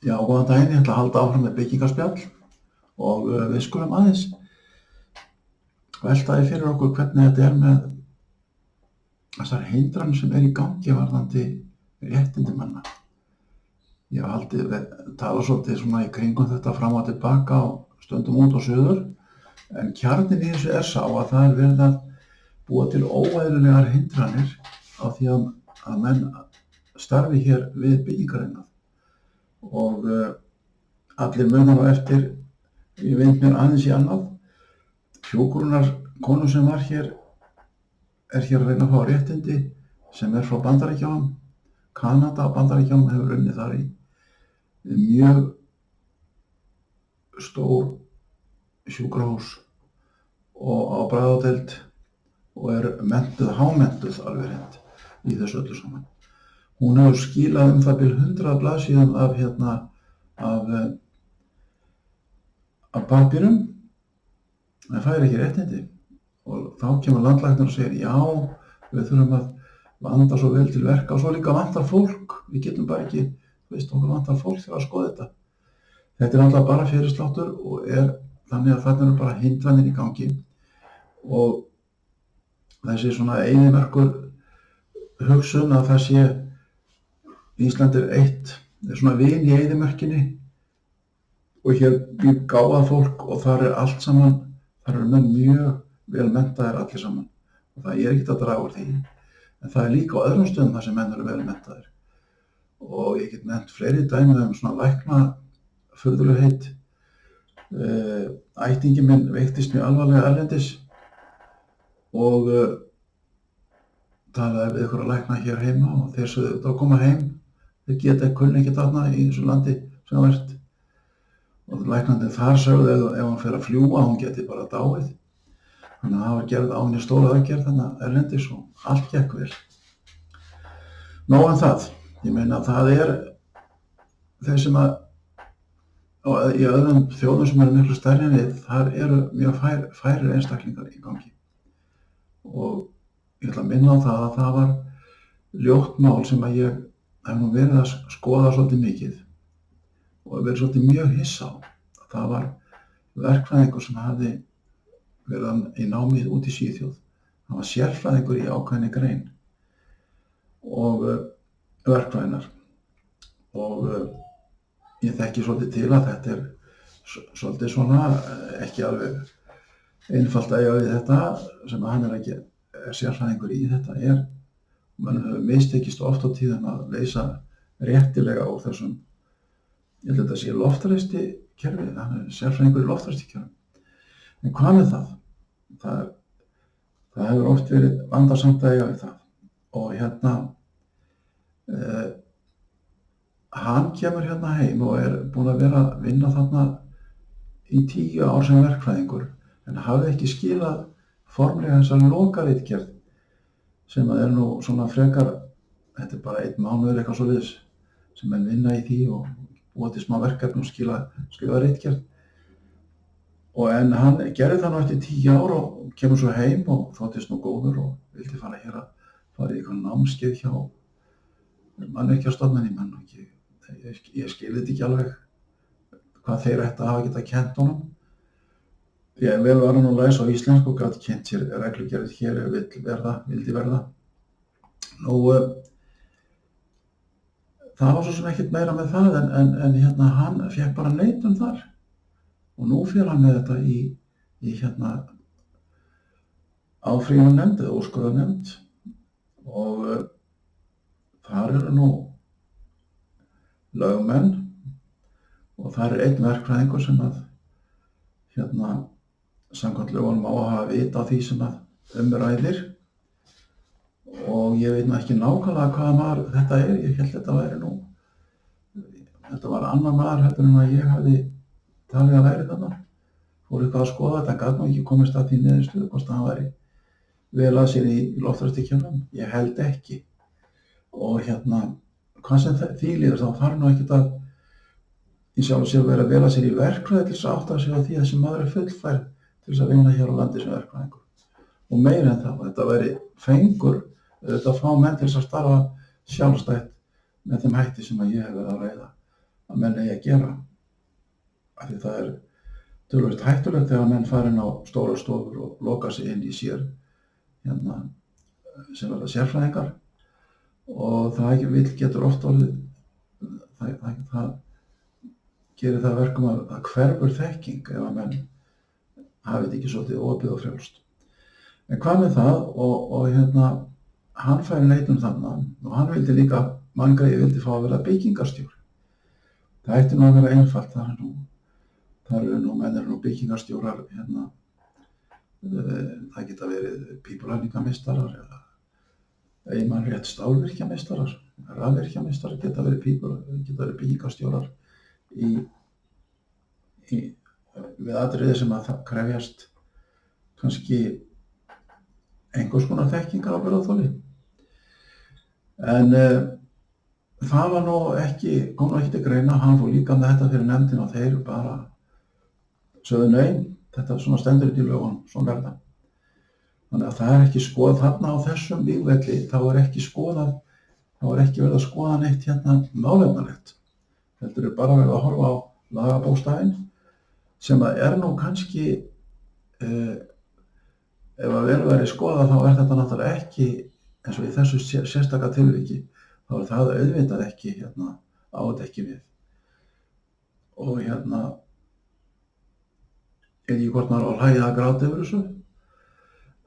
Já, góðan daginn, ég ætla að halda áfram með byggingarspjall og við skulum aðeins velta því fyrir okkur hvernig þetta er með þessar hindranir sem í gangi varðandi réttindi manna. Ég hef talað svolítið svona í kringum þetta fram og tilbaka og stundum út og suður, en kjarninn í þessu sá að það verið að búa til óeðlilegar hindranir á því að menn starfi hér við byggingarinnað. Og allir munar á eftir, ég vind mér aðeins í annað, hjúkrunarkonu sem var hér, er hér að reyna að fá réttindi sem frá Bandaríkjunum. Kanada og Bandaríkjunum hefur unnið þar í mjög stór sjúkrahús og á bráðadeild og menntuð, hámenntuð alveg hreint í þessu öllu saman. Hún hefur skilað það bil 100 blaðsíðum af pappírum, en fær ekki réttindi. Og þá kemur landlæknir og segir, já, við þurfum að vanda svo vel til verka og svo líka vantar fólk. Við getum bara ekki, okkur vantar fólk til að skoða þetta. Þetta alltaf bara fyrirsláttur og þannig að þarna eru bara hindranir í gangi. Og þessi svona eyðimerkur hugsun að það sé Ísland svona vin í eyðimörkinni og hér býr gáðað fólk og þar allt saman, þar eru menn mjög vel menntaðir allir saman og það ekkert að draga úr því, en það líka á öðrum stöðum þar sem menn eru vel menntaðir og ég get nefnt fleiri dæmi svona læknafurðulegheit. Ættingi minn veiktist mjög alvarlega erlendis og talaði við ykkur að lækna hér heima og þeir sögðu að koma heim. Þeir kunni ekki þarna í þessu landi sem það ert. Og læknandinn þar sögðu ef hann fer að fljúga, hún geti bara dáið. Þannig að það var gerð á henni stóra aðgerð þannig erlendis og allt gekk vel. Nóg um það. Ég meina að það þeir sem í öðrum þjóðum sem eru miklu stærri en við, þar eru mjög færir einstaklingar í gangi. Og ég ætla að minna á það að það var ljótt mál sem að ég hef nú verið að skoða svolítið mikið og verið svolítið mjög hissa á. Það var verkfræðingur sem hafði verið í námi út í Svíþjóð. Hann var sérfræðingur í ákveðinni grein og verkfræðinar. Og ég þekki svolítið til að þetta svolítið svona ekki alveg einfalt að eiga við þetta sem hann ekki sérfræðingur í. Þetta mann hefur mistekist oft á tíðum að leysa réttilega úr þessum, ég held að þetta sé loftræstikerfi, hann sérfræðingur í loftræstikerfum. En hvað með það? Það hefur oft verið vandasamt að eiga við það. Og hann kemur heim og búinn að vera að vinna þarna í 10 ár sem verkfræðingur, en hafði ekki skilað formlega þessar lokaritgerð sem nú svona frekar, þetta bara 1 mánuður eitthvað svoleiðis sem menn vinna í því og búa til smá verkefni og skrifa ritgerð. En hann gerði það nú eftir 10 ár og kemur svo heim og þóttist nú góður og vildi fara í eitthvað námskeið hjá mannvirkjastofnun. Ég skil þetta ekki alveg hvað þeir ættu að hafa getað kennt honum. Vel var hann að læsa á íslensku og gat kynnt sér reglugerðir hér vildi verða. Það var svo sem ekkert meira með það en hann fékk bara neitun þar. Og nú fer hann með þetta í áfrýjunarnefnd eða úrskurðarnefnd og þar eru nú lögmenn og þar einn verkfræðingur sem að samkvæmt lögunum á að hafa vit á því sem að ræðir og ég veit nú ekki nákvæmlega hvaða maður þetta ég held þetta var annar maður heldur en að ég hafði talið að væri þarna. Fór eitthvað að skoða þetta, gat nú ekki komist að því niðurstöðu hvort hann væri vel að sér í loftræstikerfum. Ég held ekki. Og hvað sem því líður þá þarf nú ekkert að í sjálfu sér vera vel að sér í verkfræði til þess að átta sig á því að þessi maður fullfær til þess að vinna hér á landi sem verkfræðingur. Og meira en það, þetta væri fengur að fá menn til þess að starfa sjálfstætt með þeim hætti sem að ég hef verið að ræða að menn eigi að gera. Af því það töluvert hættulegt þegar menn fara inn á stórar stofur og loka sig inn í sér sem verða sérfræðingar, og það getur oft orðið, það gerir það verkum að það hverfur þekking ef að menn hafi þetta ekki svolítið opið og frjálst. En hvað með það, og hann fær neitun þarna, og hann vildi líka, Margrét vildi fá að vera byggingarstjóri. Það ætti nú að vera einfalt, þar eru menn byggingarstjórar, það geta verið pípulagningameistarar eða ef man rétt stálvirkjameistarar, rafvirkjameistarar geta verið byggingarstjórar við atriði sem að krefjast kannski einhvers konar þekkingar á burðarþoli. En það var kom nú ekki til greina. Hann fór líka með þetta fyrir nefndina og þeir bara sögðu nei, þetta svona stendur ekki í lögunum, svona verða. Þannig að það ekki skoðað þarna á þessum vígvelli, þá ekki verið að skoða neitt málefnalegt. Heldur bara verið að horfa á lagabókstafinn, sem að nú kannski, ef að vel verið skoðað, þá þetta náttúrulega ekki, eins og í þessu sérstaka tilviki, þá það auðvitað ekki, á þetta ekki við. Og ég veit ekki hvort maður á að hlæja að gráta yfir þessu,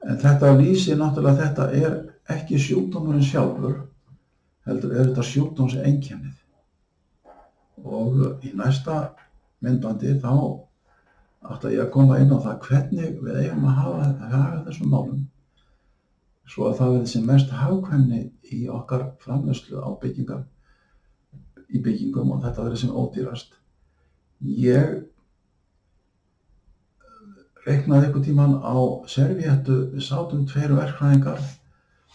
en þetta lýsir náttúrulega, þetta ekki sjúkdómurinn sjálfur, heldur þetta sjúkdómseinkennið. Og í næsta myndbandi þá átti ég að koma inn á það hvernig við eigum að haga þessum málum, svo að það verði sem mest hagkvæmni í okkar framleiðslu í byggingum, og þetta verði sem ódýrast. Ég reiknaði einhvern tímann á servíettu, við sátum 2 verkfræðingar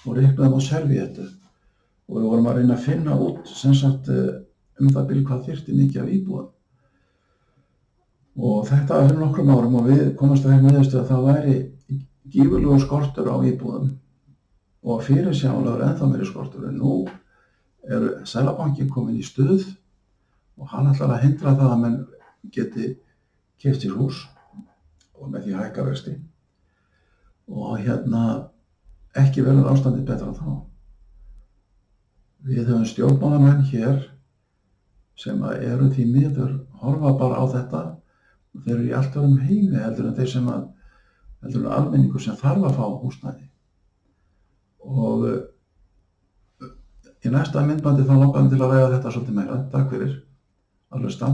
og reiknaðum á servíettu og við vorum að reyna að finna út sem sagt það bil hvað þyrfti mikið af íbúðum. Og þetta var fyrir nokkrum árum og við komumst að þeirri niðurstöðu að það væri gífurlegur skortur á íbúðum og fyrirsjáanlegur ennþá meiri skortur. En nú Seðlabankinn kominn í stuð og hann ætlar að hindra það að menn geti keypt sér hús og með því hækka vexti. Og ekki verður ástandið betra þá. Við höfum stjórnmálamenn hér sem eru því miður horfa bara á þetta. Þeir eru í allt öðrum heimi heldur en almenningur sem þarf að fá húsnæði. Og í næsta myndbandi þá langar mig til að ræða þetta svolítið meira. Takk fyrir að hlusta.